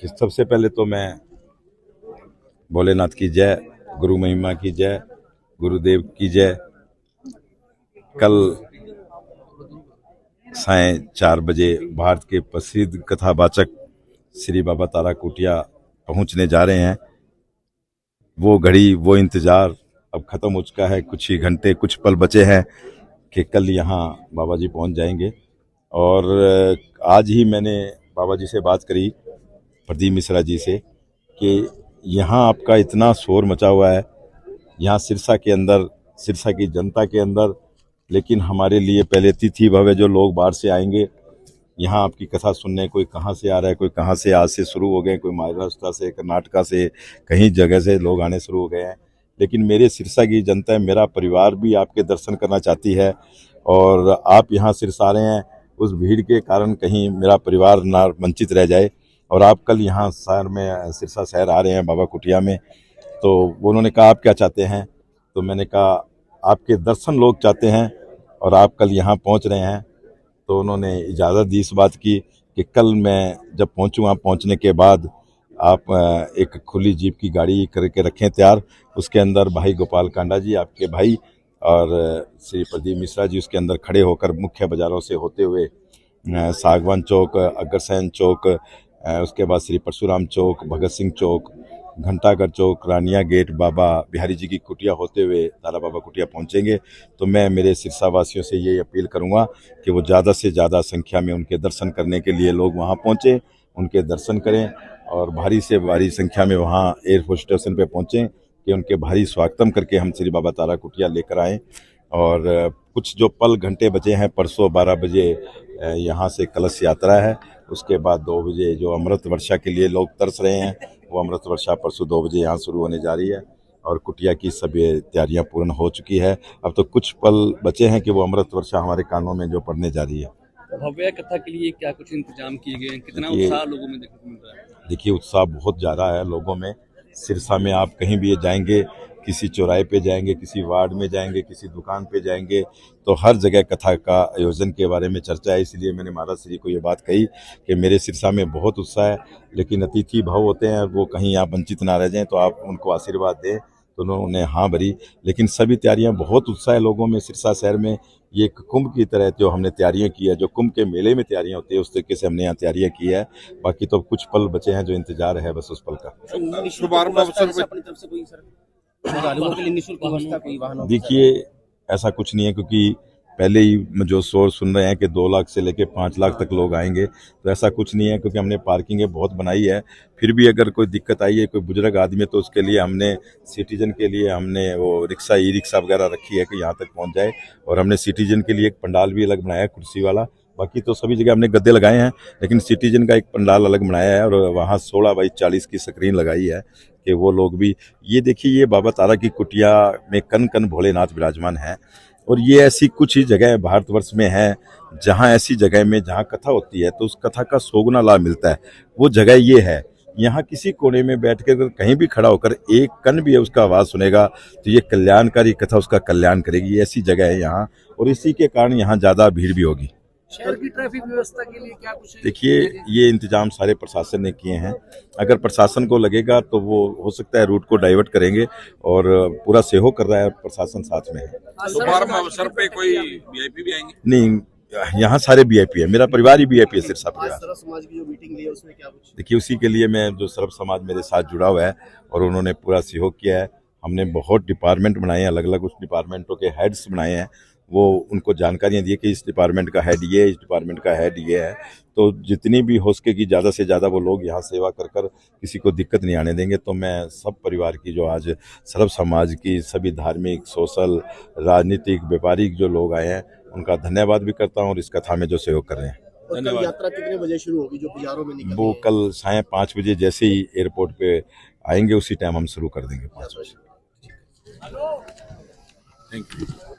कि सबसे पहले तो मैं भोलेनाथ की जय, गुरु महिमा की जय, गुरुदेव की जय। कल साय 4 बजे भारत के प्रसिद्ध कथावाचक श्री बाबा तारा कुटिया पहुंचने जा रहे हैं। वो घड़ी, वो इंतजार अब खत्म हो चुका है। कुछ ही घंटे, कुछ पल बचे हैं कि कल यहाँ बाबा जी पहुंच जाएंगे। और आज ही मैंने बाबा जी से बात करी, प्रदीप मिश्रा जी से, कि यहाँ आपका इतना शोर मचा हुआ है, यहाँ सिरसा के अंदर, सिरसा की जनता के अंदर, लेकिन हमारे लिए पहले तिथि भव्य जो लोग बाहर से आएंगे यहाँ आपकी कथा सुनने, कोई कहाँ से आ रहा है, कोई कहाँ से आज से शुरू हो गए, कोई महाराष्ट्र से, कर्नाटका से, कहीं जगह से लोग आने शुरू हो गए हैं। लेकिन मेरे सिरसा की जनता, मेरा परिवार भी आपके दर्शन करना चाहती है और आप यहाँ सिरसा आ रहे हैं, उस भीड़ के कारण कहीं मेरा परिवार ना वंचित रह जाए। और आप कल यहाँ शहर में, सिरसा शहर आ रहे हैं बाबा कुटिया में, तो उन्होंने कहा आप क्या चाहते हैं, तो मैंने कहा आपके दर्शन लोग चाहते हैं और आप कल यहाँ पहुँच रहे हैं। तो उन्होंने इजाज़त दी इस बात की कि कल मैं जब पहुँचूँ, पहुँचने के बाद आप एक खुली जीप की गाड़ी करके रखें तैयार, उसके अंदर भाई गोपाल कांडा जी आपके भाई और श्री प्रदीप मिश्रा जी उसके अंदर खड़े होकर मुख्य बाज़ारों से होते हुए सागवान चौक, अग्रसेन चौक, उसके बाद श्री परशुराम चौक, भगत सिंह चौक, घंटाघर चौक, रानिया गेट, बाबा बिहारी जी की कुटिया होते हुए तारा बाबा कुटिया पहुंचेंगे। तो मैं मेरे सिरसा वासियों से ये अपील करूंगा कि वो ज़्यादा से ज़्यादा संख्या में उनके दर्शन करने के लिए लोग वहां पहुंचे, उनके दर्शन करें और भारी से भारी संख्या में वहां एयरपोर्ट स्टेशन पे पहुंचें कि उनके भारी स्वागतम करके हम श्री बाबा तारा कुटिया लेकर आएँ। और कुछ जो पल घंटे बचे हैं, परसों 12 बजे यहाँ से कलश यात्रा है, उसके बाद 2 बजे जो अमृत वर्षा के लिए लोग तरस रहे हैं, वो अमृत वर्षा परसों 2 बजे यहाँ शुरू होने जा रही है और कुटिया की सभी तैयारियां पूर्ण हो चुकी है। अब तो कुछ पल बचे हैं कि वो अमृत वर्षा हमारे कानों में जो पड़ने जा रही है। भव्य कथा के लिए क्या कुछ इंतजाम किए गए हैं, कितना उत्साह लोगों में देखने को मिल रहा है? देखिए, उत्साह बहुत ज़्यादा है लोगों में। सिरसा में आप कहीं भी जाएंगे, किसी चौराहे पे जाएंगे, किसी वार्ड में जाएंगे, किसी दुकान पे जाएंगे, तो हर जगह कथा का आयोजन के बारे में चर्चा है। इसलिए मैंने महाराज श्री को ये बात कही कि मेरे सिरसा में बहुत उत्साह है, लेकिन अतिथि भाव होते हैं, वो कहीं आप वंचित ना रह जाएं, तो आप उनको आशीर्वाद दें। तो उन्होंने हाँ भरी, लेकिन सभी तैयारियां, बहुत उत्साह है लोगों में सिरसा शहर में। ये एक कुंभ की तरह जो हमने तैयारियां की है, जो कुंभ के मेले में तैयारियां होती है, उस तरीके से हमने यहाँ तैयारियां की है। बाकी तो कुछ पल बचे हैं, जो इंतजार है बस उस पल का। देखिए, ऐसा कुछ नहीं है, क्योंकि पहले ही जो शोर सुन रहे हैं कि 2 लाख से लेके 5 लाख तक लोग आएंगे, तो ऐसा कुछ नहीं है, क्योंकि हमने पार्किंगें बहुत बनाई है। फिर भी अगर कोई दिक्कत आई है, कोई बुजुर्ग आदमी है, तो उसके लिए हमने सिटीजन के लिए हमने वो रिक्शा, ई रिक्शा वगैरह रखी है कि यहाँ तक पहुँच जाए। और हमने सिटीजन के लिए एक पंडाल भी अलग बनाया है, कुर्सी वाला। बाकी तो सभी जगह हमने गद्दे लगाए हैं, लेकिन सिटीजन का एक पंडाल अलग बनाया है और वहाँ 16x40 की स्क्रीन लगाई है कि वो लोग भी ये देखिए। ये बाबा तारा की कुटिया में कन कन भोलेनाथ विराजमान है, और ये ऐसी कुछ ही जगह भारतवर्ष में है जहाँ ऐसी जगह में जहाँ कथा होती है तो उस कथा का सोगुना लाभ मिलता है। वो जगह ये है। यहाँ किसी कोने में बैठ कर अगर कहीं भी खड़ा होकर एक कन भी उसका आवाज़ सुनेगा तो ये कल्याणकारी कथा उसका कल्याण करेगी। ऐसी जगह है यहाँ, और इसी के कारण यहाँ ज़्यादा भीड़ भी होगी। शहर की ट्रैफिक व्यवस्था के लिए क्या कुछ? देखिए, ये इंतजाम सारे प्रशासन ने किए हैं। अगर प्रशासन को लगेगा तो वो हो सकता है रूट को डाइवर्ट करेंगे, और पूरा सहयोग कर रहा है प्रशासन, साथ में है। शुभारंभ अवसर पे कोई वीआईपी भी आएंगे? नहीं, यहाँ सारे वीआईपी है, मेरा परिवार ही वीआईपी है सिरसा परिवार। सर्व समाज की जो मीटिंग ली है उसमें क्या कुछ? देखिए, उसी के लिए मैं, जो सर्व समाज मेरे साथ जुड़ा हुआ है और उन्होंने पूरा सहयोग किया है। हमने बहुत डिपार्टमेंट बनाए हैं, अलग अलग उस डिपार्टमेंटों के हेड्स बनाए हैं, वो उनको जानकारियाँ दी कि इस डिपार्टमेंट का हेड ये है, इस डिपार्टमेंट का हेड ये है। तो जितनी भी हो सकेगी ज़्यादा से ज़्यादा वो लोग यहाँ सेवा कर कर किसी को दिक्कत नहीं आने देंगे। तो मैं सब परिवार की, जो आज सर्व समाज की, सभी धार्मिक, सोशल, राजनीतिक, व्यापारिक जो लोग आए हैं, उनका धन्यवाद भी करता हूँ और इस कथा में जो सहयोग कर रहे हैं। कल यात्रा कितने बजे शुरू होगी जो बाजारों में निकलेगी? वो कल साय 5 बजे जैसे ही एयरपोर्ट पे आएंगे उसी टाइम हम शुरू कर देंगे, 5 बजे। Thank you.